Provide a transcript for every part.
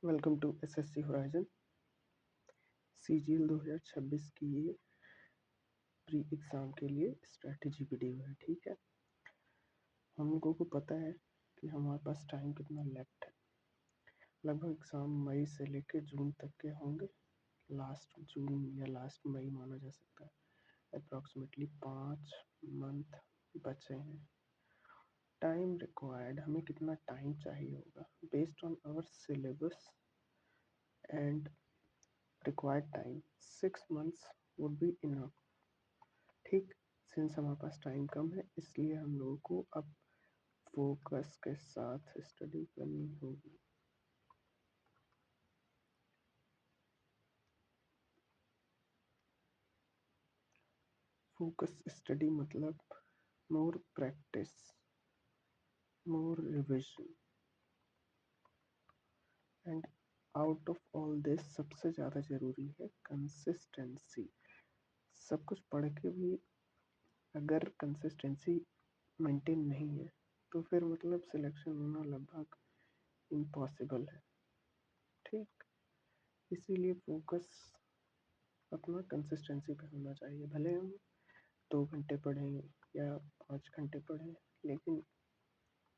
Welcome to SSC horizon CGL 2026 की ये pre exam के लिए स्ट्रैटेजी वीडियो है। ठीक है, हम लोगों को पता है कि हमारे पास टाइम कितना लेफ्ट है। लगभग एग्ज़ाम मई से लेकर जून तक के होंगे। लास्ट जून या लास्ट मई माना जा सकता है। अप्रॉक्सीमेटली 5 मंथ बचे हैं। टाइम रिक्वायर्ड, हमें कितना टाइम चाहिए होगा based on our syllabus and required time 6 months would be enough. ठीक, सिंस हमारे पास टाइम कम है इसलिए हम लोगों को अब फोकस के साथ स्टडी करनी होगी। फोकस स्टडी मतलब more practice, more revision and out of all this सबसे ज़्यादा ज़रूरी है कंसिस्टेंसी। सब कुछ पढ़ के भी अगर कंसिस्टेंसी मेंटेन नहीं है तो फिर मतलब सिलेक्शन होना लगभग इम्पॉसिबल है। ठीक, इसीलिए फोकस अपना कंसिस्टेंसी पे होना चाहिए। भले हम 2 घंटे पढ़ें या 5 घंटे पढ़ें, लेकिन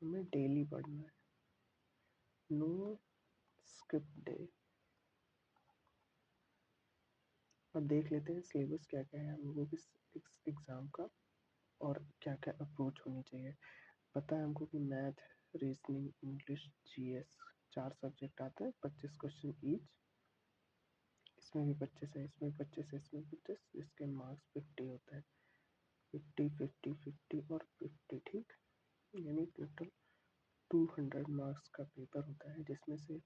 हमें डेली पढ़ना है। No skip day. अब देख लेते हैं सिलेबस क्या क्या है हम लोगों के इस एग्ज़ाम का और क्या क्या अप्रोच होनी चाहिए। पता है हमको कि math, reasoning, English, GS 4 subject आते हैं, 25 क्वेश्चन ईच। इसमें भी 25 है, इसमें 25 है, इसमें 25। इसके मार्क्स 50 होते हैं। 50 50 50 और 50। ठीक, यानी टोटल 200 मार्क्स का पेपर होता है, जिसमें से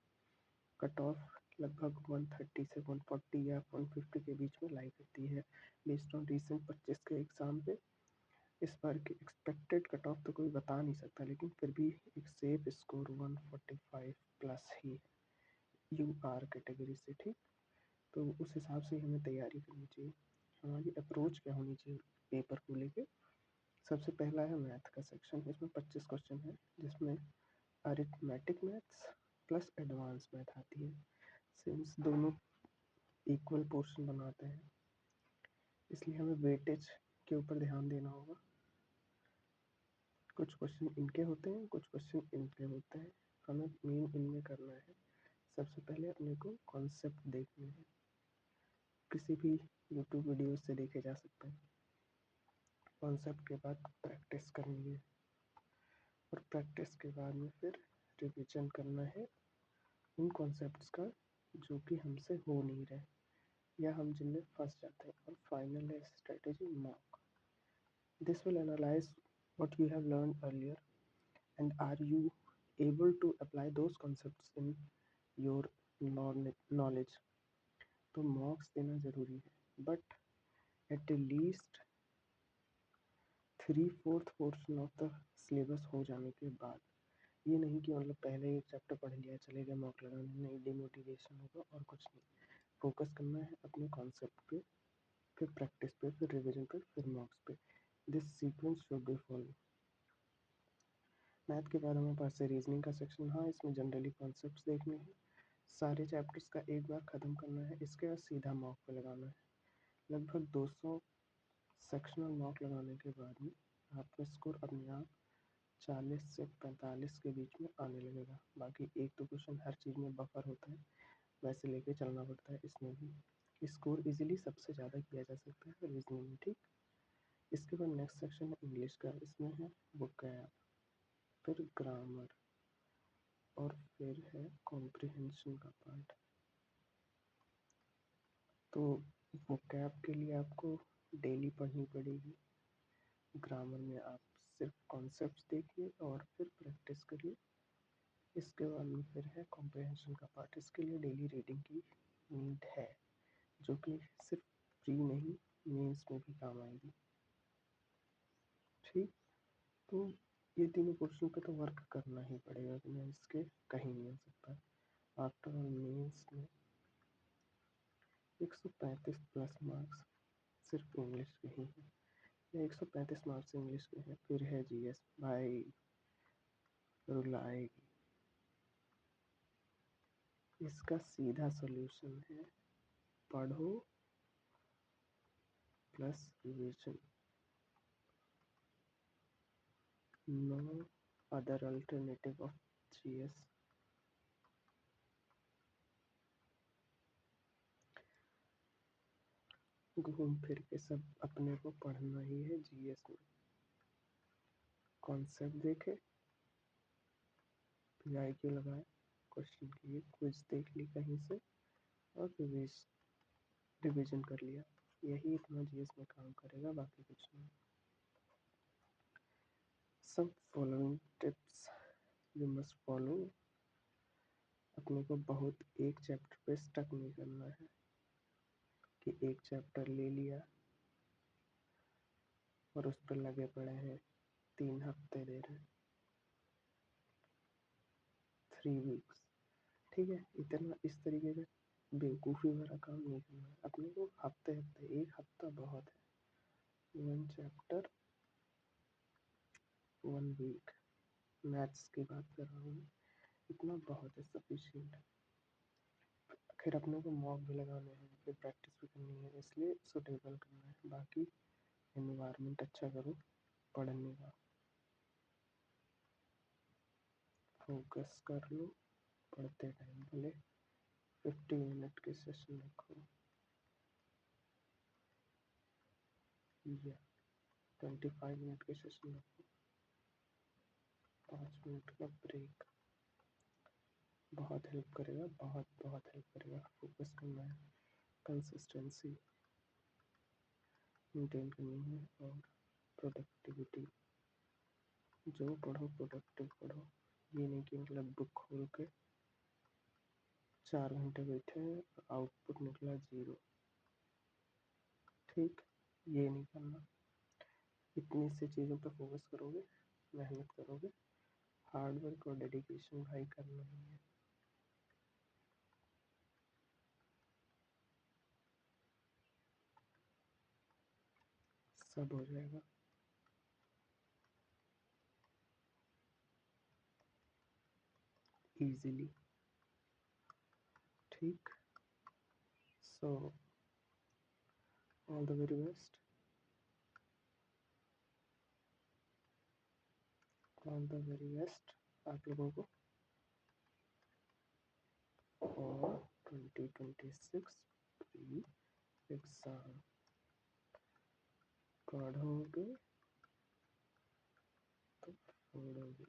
कट ऑफ लगभग 130 से 140 या 150 के बीच में लाई रहती है बेस्ड ऑन रिसेंट 25 के एग्ज़ाम पे। इस बार की एक्सपेक्टेड कट ऑफ तो कोई बता नहीं सकता, लेकिन फिर भी एक सेफ स्कोर 145 प्लस ही यू आर कैटेगरी से। ठीक, तो उस हिसाब से हमें तैयारी करनी चाहिए। हमारी अप्रोच क्या होनी चाहिए पेपर को लेके। सबसे पहला है मैथ का सेक्शन। इसमें 25 क्वेश्चन है, जिसमें arithmetic maths plus advance math आती है। सिंस दोनों इक्वल पोर्शन बनाते हैं इसलिए हमें वेटेज के ऊपर ध्यान देना होगा। कुछ क्वेश्चन इनके होते हैं, कुछ क्वेश्चन इनके होते हैं, हमें मेन इनमें करना है। सबसे पहले अपने को कॉन्सेप्ट देखने हैं, किसी भी यूट्यूब वीडियो से देखे जा सकते हैं। कॉन्सेप्ट के बाद प्रैक्टिस करनी है और प्रैक्टिस के बाद में फिर रिविजन करना है उन कॉन्सेप्ट्स का जो कि हमसे हो नहीं रहे या हम जिनमें फंस जाते हैं। और फाइनल है strategy mock. This will analyse what you have learned earlier and are you able to apply those concepts in your knowledge। तो मॉक्स देना ज़रूरी है, but at least 3/4 portion of the syllabus हो जाने के बाद। ये नहीं कि मतलब पहले एक चैप्टर पढ़ लिया चले गए मॉक लगाने, नहीं, डिमोटिवेशन होगा और कुछ नहीं। फोकस करना है अपने कॉन्सेप्ट पे, फिर प्रैक्टिस पे, फिर रिविजन पे, फिर मॉक्स पे। This sequence should be follow. Math के बाद हमारे पास है रीजनिंग का सेक्शन। हाँ, इसमें जनरली कॉन्सेप्ट्स देखने हैं, सारे चैप्टर्स का एक बार ख़त्म करना है, इसके बाद सीधा मॉक पे लगाना है। लगभग 200 सेक्शनल मॉक लगाने के बाद में आपका स्कोर अपने आप 40 से 45 के बीच में आने लगेगा। बाकी एक दो क्वेश्चन हर चीज़ में बफर होता है, वैसे लेके चलना पड़ता है। इसमें भी स्कोर इजीली सबसे ज़्यादा किया जा सकता है रीजनिंग में। ठीक, इसके बाद नेक्स्ट सेक्शन है इंग्लिश का। इसमें है वोकैब, फिर ग्रामर और फिर है कॉम्प्रिहेंशन का पार्ट। तो वोकैब के लिए आपको डेली पढ़नी पड़ेगी। ग्रामर में आप सिर्फ कॉन्सेप्ट्स देखिए और फिर प्रैक्टिस करिए। इसके बाद में फिर है कॉम्प्रिहेंशन का पार्ट। इसके लिए डेली रीडिंग की नीड है, जो कि सिर्फ प्री नहीं, मेंस में भी काम आएगी। ठीक, तो ये तीनों पोर्शन पे तो वर्क करना ही पड़ेगा, मेंस के कहीं नहीं हो सकता। आफ्टर ऑल मेंस में 135 प्लस मार्क्स सिर्फ इंग्लिश के ही हैं, या 135 मार्क्स इंग्लिश के हैं, फिर है जीएस। भाई रुलाएगी। इसका सीधा सॉल्यूशन है पढ़ो plus revision, no other alternative of GS. घूम फिर के सब अपने को पढ़ना ही है जीएस में। कॉन्सेप्ट देखे, पीआईक्यू लगाए, क्वेश्चन किए, क्विज देख ली कहीं से और रिवीजन कर लिया। यही इतना जीएस में काम करेगा, बाकी कुछ नहीं। सब following tips you must follow. अपने को बहुत एक चैप्टर पे स्टक नहीं करना है कि एक चैप्टर ले लिया और उस पर लगे पड़े हैं 3 हफ्ते दे रहे हैं, 3 वीक्स। ठीक है, इतना इस तरीके का बेवकूफ़ी भरा काम नहीं करना है अपने को। हफ्ते हफ्ते, एक हफ्ता बहुत है। 1 चैप्टर 1 वीक, मैथ्स की बात कर रहा हूँ, इतना बहुत है, सफिशिएंट है। फिर अपने को मॉक भी लगाने हैं, फिर प्रैक्टिस भी करनी है, इसलिए सुटेबल करना है। बाकी एनवायरनमेंट अच्छा करो पढ़ने का, फोकस कर लो पढ़ते टाइम। भले 50 मिनट के सेशन रखो या 25 मिनट के सेशन रखो, 5 मिनट का ब्रेक, बहुत हेल्प करेगा, बहुत बहुत हेल्प करेगा। फोकस करना है, कंसिस्टेंसी मेंटेन करनी है और प्रोडक्टिविटी। जो पढ़ो प्रोडक्टिव पढ़ो, ये नहीं कि मतलब बुक खोल के 4 घंटे बैठे हैं और आउटपुट निकला 0। ठीक, ये नहीं करना। इतनी सी चीज़ों पे फोकस करोगे, मेहनत करोगे, हार्ड वर्क और डेडिकेशन भाई करना ही है। सब हो जाएगा इजीली। ठीक, so all the very best, all the very best आप लोगों को और 2026 प्री एग्ज़ाम। पढ़ोगे तो फोड़ोगे।